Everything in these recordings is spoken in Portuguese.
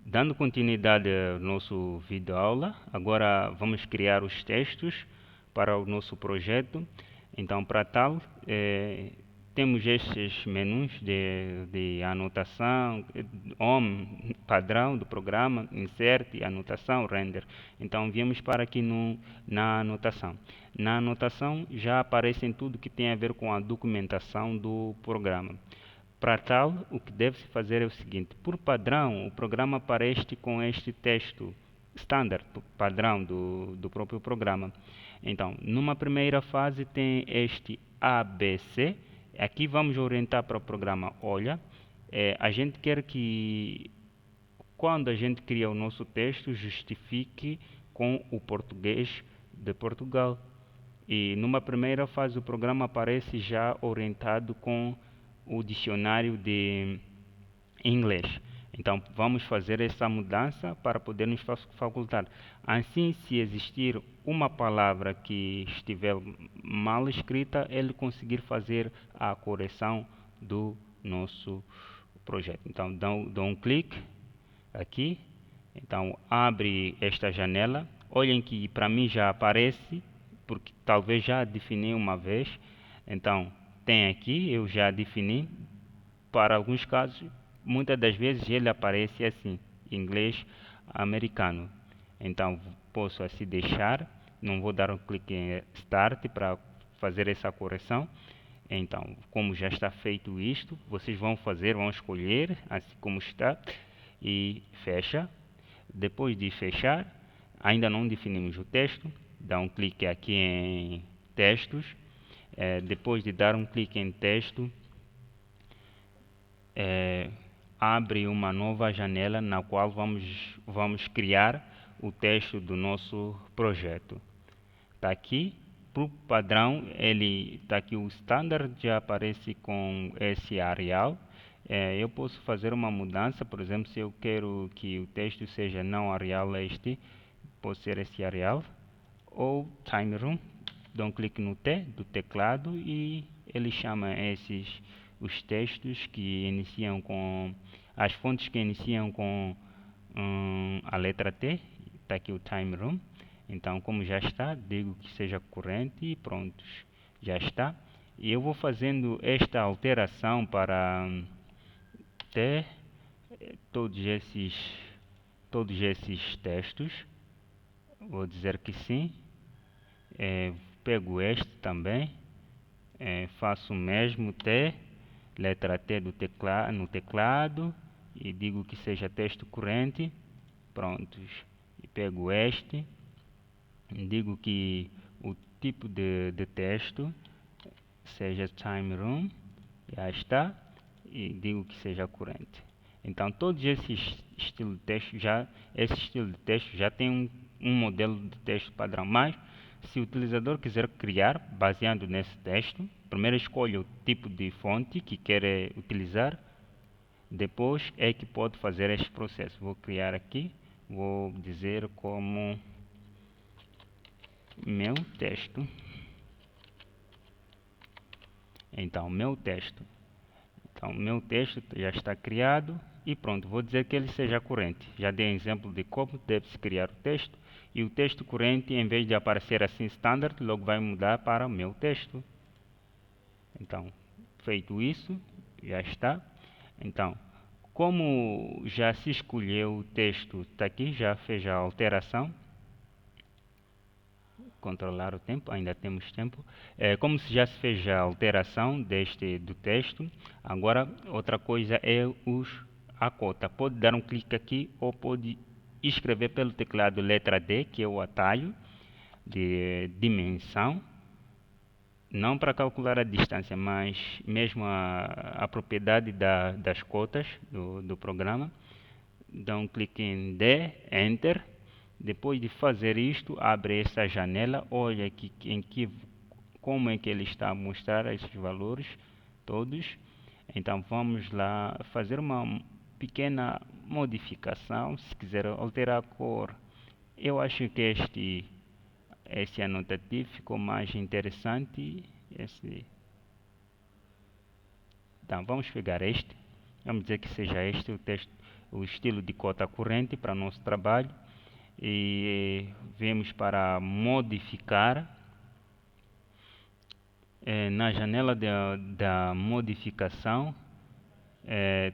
Dando continuidade ao nosso vídeo aula, agora vamos criar os textos para o nosso projeto. Então, para tal, temos estes menus de anotação, home, padrão do programa, insert, anotação, render. Então, viemos para aqui na anotação. Na anotação já aparecem tudo que tem a ver com a documentação do programa. Para tal, o que deve-se fazer é o seguinte: por padrão, o programa aparece com este texto standard, padrão do próprio programa. Então, numa primeira fase tem este ABC. Aqui vamos orientar para o programa. Olha, a gente quer que quando a gente cria o nosso texto, justifique com o português de Portugal. E numa primeira fase o programa aparece já orientado com o dicionário de inglês. Então vamos fazer essa mudança para poder nos facultar. Assim, se existir uma palavra que estiver mal escrita, ele conseguir fazer a correção do nosso projeto. Então dou um clique aqui. Então abre esta janela. Olhem que para mim já aparece, porque talvez já defini uma vez. Então tem aqui, eu já defini. Para alguns casos, muitas das vezes ele aparece assim, inglês americano. Então posso assim deixar, não vou dar um clique em Start para fazer essa correção. Então, como já está feito isto, vocês vão escolher assim como está e fecha. Depois de fechar, ainda não definimos o texto, dá um clique aqui em textos. Depois de dar um clique em texto, abre uma nova janela na qual vamos criar o texto do nosso projeto. Está aqui, para o padrão, ele está aqui, o standard já aparece com esse Arial. Eu posso fazer uma mudança, por exemplo, se eu quero que o texto seja não Arial este, pode ser esse Arial, ou Time Room. Dou um clique no T do teclado e ele chama os textos que iniciam com as fontes que iniciam com a letra T. Está aqui o Time Room. Então, como já está, digo que seja corrente e pronto, já está. E eu vou fazendo esta alteração para ter todos esses textos. Vou dizer que sim. Pego este também, faço o mesmo T, letra T no teclado e digo que seja texto corrente. Prontos. E pego este, digo que o tipo de texto seja Time Room, já está, e digo que seja corrente. Então todos esses estilos de texto já tem um modelo de texto padrão, mas se o utilizador quiser criar baseado nesse texto, primeiro escolha o tipo de fonte que quer utilizar, depois é que pode fazer este processo. Vou criar aqui, vou dizer como meu texto. Então meu texto já está criado e pronto, vou dizer que ele seja corrente. Já dei um exemplo de como deve-se criar o texto, e o texto corrente, em vez de aparecer assim standard, logo vai mudar para meu texto. Então, feito isso, já está. Então, como já se escolheu o texto, está aqui, já fez a alteração. Controlar o tempo, ainda temos tempo. Como se já se fez a alteração do texto, agora outra coisa é a cota. Pode dar um clique aqui ou pode escrever pelo teclado letra D, que é o atalho de dimensão, não para calcular a distância, mas mesmo a propriedade das cotas do programa. Dá um clique em D, Enter. Depois de fazer isto, abre essa janela, olha aqui como é que ele está a mostrar esses valores todos. Então vamos lá fazer uma pequena modificação. Se quiser alterar a cor, eu acho que esse anotativo ficou mais interessante. Então vamos pegar este Vamos dizer que seja este o texto, o estilo de cota corrente para nosso trabalho. E vemos para modificar. Na janela da modificação,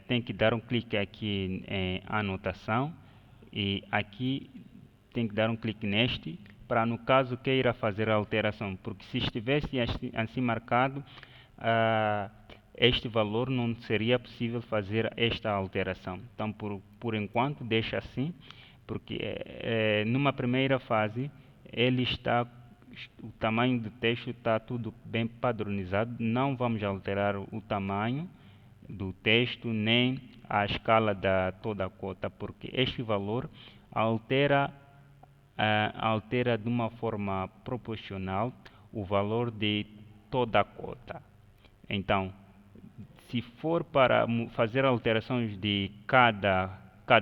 tem que dar um clique aqui em anotação, e aqui tem que dar um clique neste para, no caso, queira fazer a alteração, porque se estivesse assim marcado, este valor não seria possível fazer esta alteração. Então, por enquanto, deixa assim, porque numa primeira fase o tamanho do texto está tudo bem padronizado. Não vamos alterar o tamanho do texto nem a escala da toda a cota, porque este valor altera de uma forma proporcional o valor de toda a cota. Então, se for para fazer alterações de cada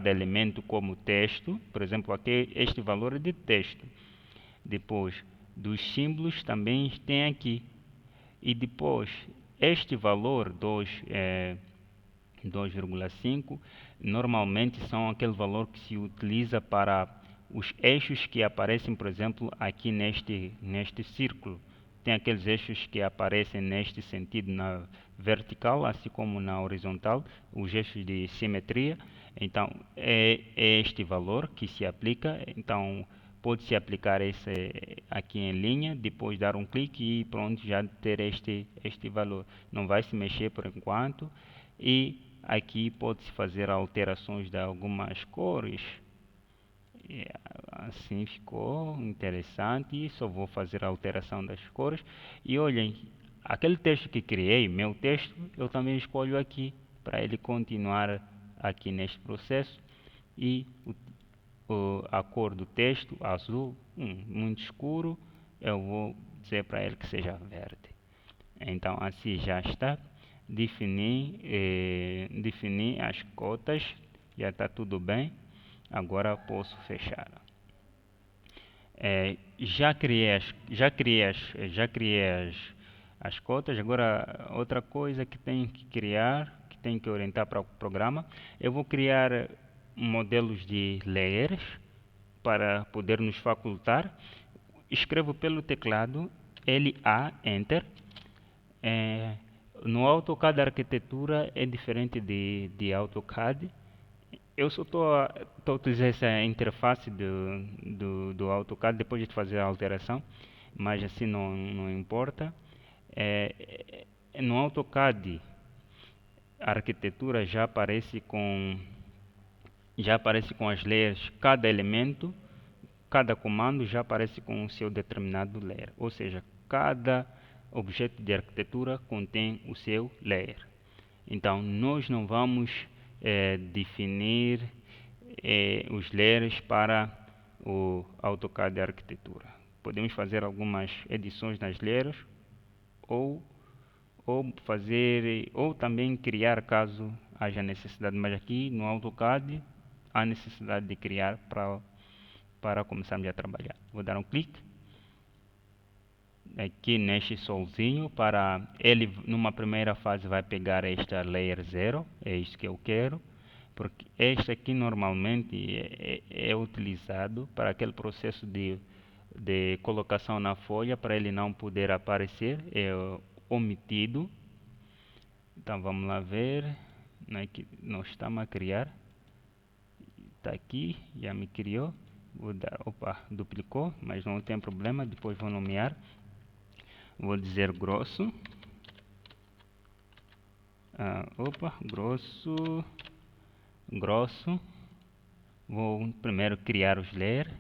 elemento como texto, por exemplo, aqui este valor é de texto. Depois, dos símbolos também tem aqui. E depois, este valor 2,5 normalmente são aquele valor que se utiliza para os eixos que aparecem, por exemplo, aqui neste círculo. Tem aqueles eixos que aparecem neste sentido na vertical, assim como na horizontal, os eixos de simetria. Então, é este valor que se aplica. Então, pode-se aplicar esse aqui em linha, depois dar um clique e pronto, já ter este valor. Não vai se mexer por enquanto. E aqui pode-se fazer alterações de algumas cores. Assim ficou interessante. E só vou fazer a alteração das cores. E olhem, aquele texto que criei, meu texto, eu também escolho aqui para ele continuar aqui neste processo. E a cor do texto, azul, muito escuro, eu vou dizer para ele que seja verde. Então assim já está. Defini as cotas, já está tudo bem. Agora posso fechar. Já criei as cotas. Agora outra coisa que tenho que criar, que tenho que orientar para o programa, eu vou criar modelos de layers para poder nos facultar. Escrevo pelo teclado LA, Enter. No AutoCAD a arquitetura é diferente de AutoCAD. Eu só estou a utilizar essa interface do AutoCAD depois de fazer a alteração, mas assim não importa. No AutoCAD a arquitetura já aparece com as layers. Cada elemento, cada comando já aparece com o seu determinado layer, ou seja, cada objeto de arquitetura contém o seu layer. Então nós não vamos definir os layers para o AutoCAD de arquitetura. Podemos fazer algumas edições nas layers ou também criar caso haja necessidade, mas aqui no AutoCAD há necessidade de criar para começarmos a trabalhar. Vou dar um clique aqui neste solzinho, para ele numa primeira fase vai pegar esta layer 0, é isto que eu quero, porque este aqui normalmente é utilizado para aquele processo de colocação na folha, para ele não poder aparecer, é omitido. Então vamos lá ver, que nós estamos a criar, está aqui, já me criou. Vou dar, duplicou, mas não tem problema, depois vou nomear. Vou dizer grosso. Grosso. Vou primeiro criar os layers.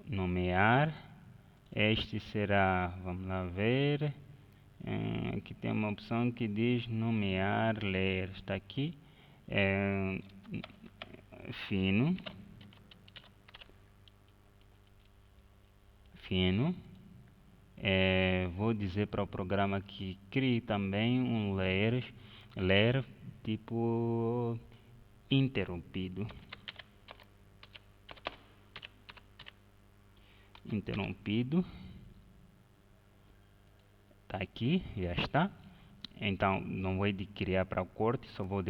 Nomear. Este será, vamos lá ver. Aqui tem uma opção que diz nomear layer. Está aqui. Fino. Vou dizer para o programa que crie também um layer tipo interrompido. Está aqui, já está. Então não vou de criar para o corte, só vou